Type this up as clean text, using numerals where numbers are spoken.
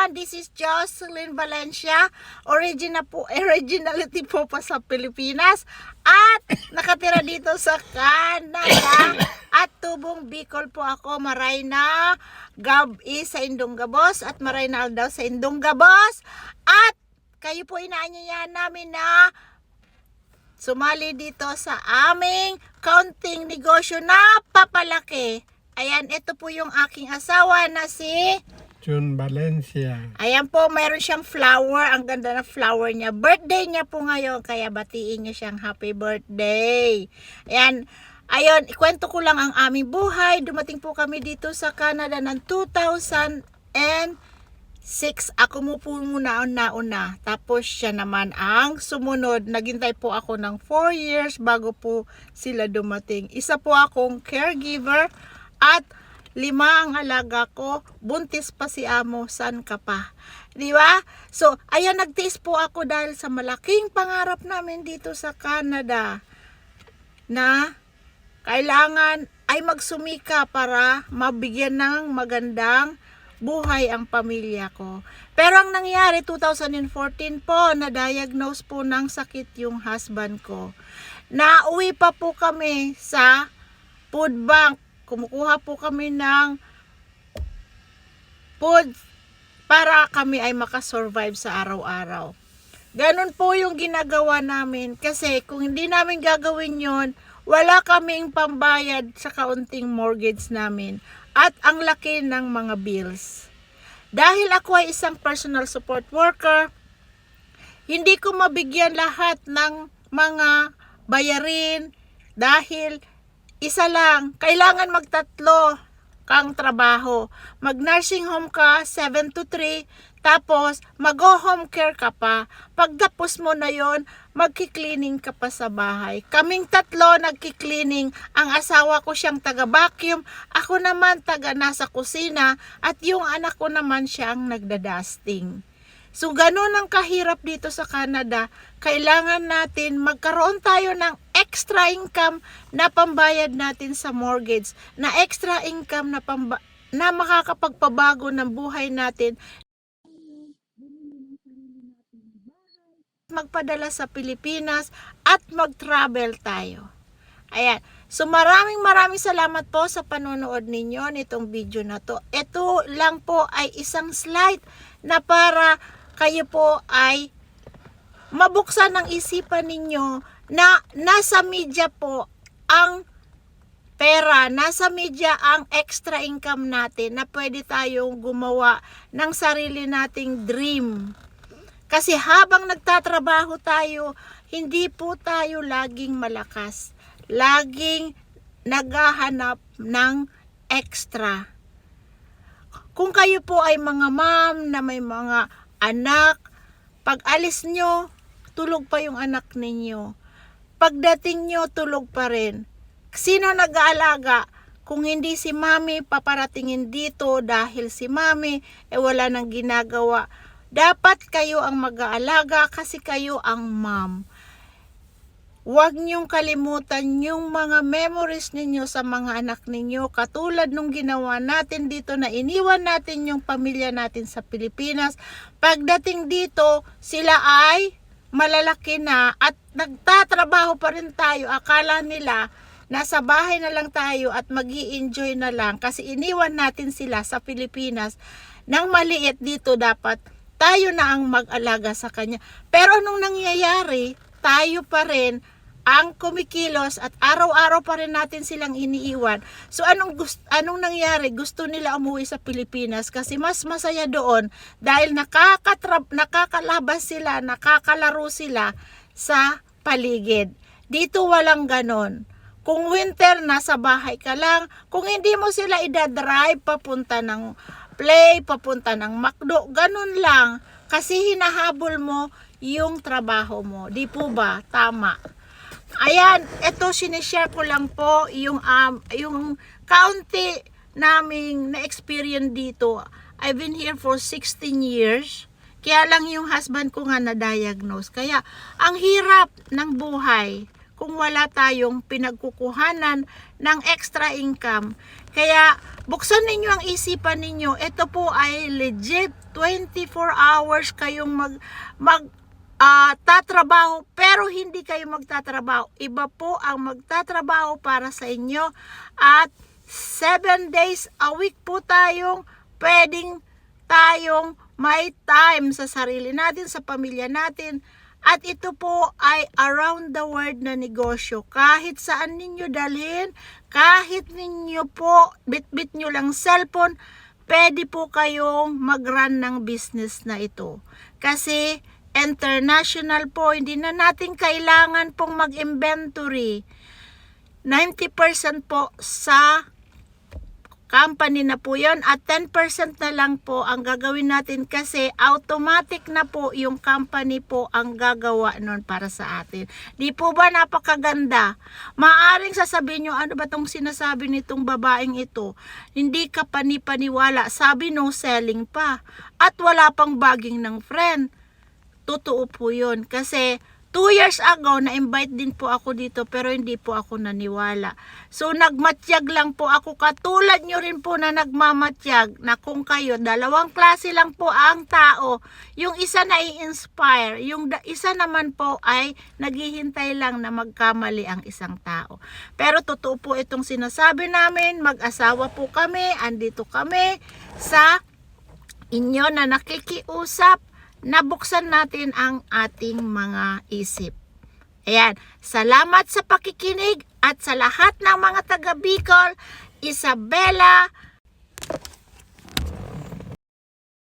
everyone, this is Jocelyn Valencia, originality po pa sa Pilipinas at nakatira dito sa Canada at tubong Bicol po ako, maray na gabi sa Indonggabos at maray na aldaw sa Indonggabos at kayo po inaanyayahan namin na sumali dito sa aming counting negosyo na papalaki. Ayan, ito po yung aking asawa na si June Valencia. Ayan po, mayroon siyang flower. Ang ganda na flower niya. Birthday niya po ngayon, kaya batiin niyo siyang happy birthday. Ayan, ayun, ikwento ko lang ang aming buhay. Dumating po kami dito sa Canada ng 2006. Ako mo po muna nauna. Tapos siya naman ang sumunod. Naghintay po ako ng 4 years bago po sila dumating. Isa po akong caregiver at 5 ang alaga ko. Buntis pa si amo. San ka pa? Di ba? So, ayan, nagtiis po ako dahil sa malaking pangarap namin dito sa Canada na kailangan ay magsumika para mabigyan ng magandang buhay ang pamilya ko. Pero ang nangyari, 2014 po, na-diagnose po ng sakit yung husband ko. Nauwi pa po kami sa food bank. Kumukuha po kami ng food para kami ay makasurvive sa araw-araw. Ganun po yung ginagawa namin. Kasi kung hindi namin gagawin yon, wala kaming pambayad sa kaunting mortgage namin at ang laki ng mga bills. Dahil ako ay isang personal support worker, hindi ko mabigyan lahat ng mga bayarin dahil isa lang, kailangan magtatlo kang trabaho. Mag-nursing home ka, 7 to 3, tapos mag-home care ka pa. Pagtapos mo na yon, magki-cleaning ka pa sa bahay. Kaming tatlo nagki-cleaning. Ang asawa ko siyang taga-vacuum, ako naman taga nasa kusina, at yung anak ko naman siyang nagda-dusting. So, ganun ang kahirap dito sa Canada. Kailangan natin magkaroon tayo ng extra income na pambayad natin sa mortgage, na extra income na makakapagpabago ng buhay natin. Magpadala sa Pilipinas at mag-travel tayo. Ayan. So maraming salamat po sa panonood ninyo nitong video na to. Ito lang po ay isang slide na para kayo po ay mabuksan ang isipan ninyo na nasa media po ang pera, nasa media ang extra income natin na pwede tayong gumawa ng sarili nating dream. Kasi habang nagtatrabaho tayo, hindi po tayo laging malakas. Laging naghahanap ng extra. Kung kayo po ay mga mom na may mga anak, pag alis nyo, tulog pa yung anak ninyo. Pagdating nyo, tulog pa rin. Sino nag-aalaga? Kung hindi si mami, paparatingin dito dahil si mami wala nang ginagawa. Dapat kayo ang mag-aalaga kasi kayo ang mom. Huwag niyong kalimutan yung mga memories ninyo sa mga anak ninyo. Katulad nung ginawa natin dito na iniwan natin yung pamilya natin sa Pilipinas. Pagdating dito, sila ay malalaki na at nagtatrabaho pa rin tayo. Akala nila nasa bahay na lang tayo at mag-i-enjoy na lang kasi iniwan natin sila sa Pilipinas. Nang maliit dito, dapat tayo na ang mag-alaga sa kanya. Pero anong nangyayari? Tayo pa rin ang kumikilos at araw-araw pa rin natin silang iniiwan. So anong nangyari? Gusto nila umuwi sa Pilipinas kasi mas masaya doon dahil nakakalabas sila, nakakalaro sila sa paligid. Dito walang ganon. Kung winter, nasa bahay ka lang. Kung hindi mo sila idadrive papunta ng play, papunta ng McDo, ganun lang. Kasi hinahabol mo yung trabaho mo. Di po ba? Tama. Ayan, ito sinishare ko lang po yung kaunti naming na-experience dito. I've been here for 16 years. Kaya lang yung husband ko nga na-diagnose. Kaya ang hirap ng buhay. kung wala tayong pinagkukuhanan ng extra income. Kaya buksan ninyo ang isipan ninyo, ito po ay legit 24 hours kayong tatrabaho, pero hindi kayo magtatrabaho. Iba po ang magtatrabaho para sa inyo, at 7 days a week po tayong may time sa sarili natin, sa pamilya natin. At ito po ay around the world na negosyo. Kahit saan ninyo dalhin, kahit ninyo po bit-bit nyo lang cellphone, pwede po kayong mag-run ng business na ito. Kasi international po, hindi na natin kailangan pong mag-inventory. 90% po sa company na po yon, at 10% na lang po ang gagawin natin, kasi automatic na po yung company po ang gagawa nun para sa atin. Di po ba napakaganda? Maaring sasabihin nyo, ano ba tong sinasabi nitong babaeng ito? Hindi ka panipaniwala. Sabi no selling pa. At wala pang bagging ng friend. Totoo po yun. Kasi 2 years ago, na-invite din po ako dito, pero hindi po ako naniwala. So, nagmatyag lang po ako. Katulad nyo rin po na nagmamatyag, na kung kayo, dalawang klase lang po ang tao. Yung isa na i-inspire, yung isa naman po ay naghihintay lang na magkamali ang isang tao. Pero totoo po itong sinasabi namin, mag-asawa po kami, andito kami sa inyo na nakikiusap, nabuksan natin ang ating mga isip. Ayan, salamat sa pakikinig, at sa lahat ng mga taga Bicol, Isabela,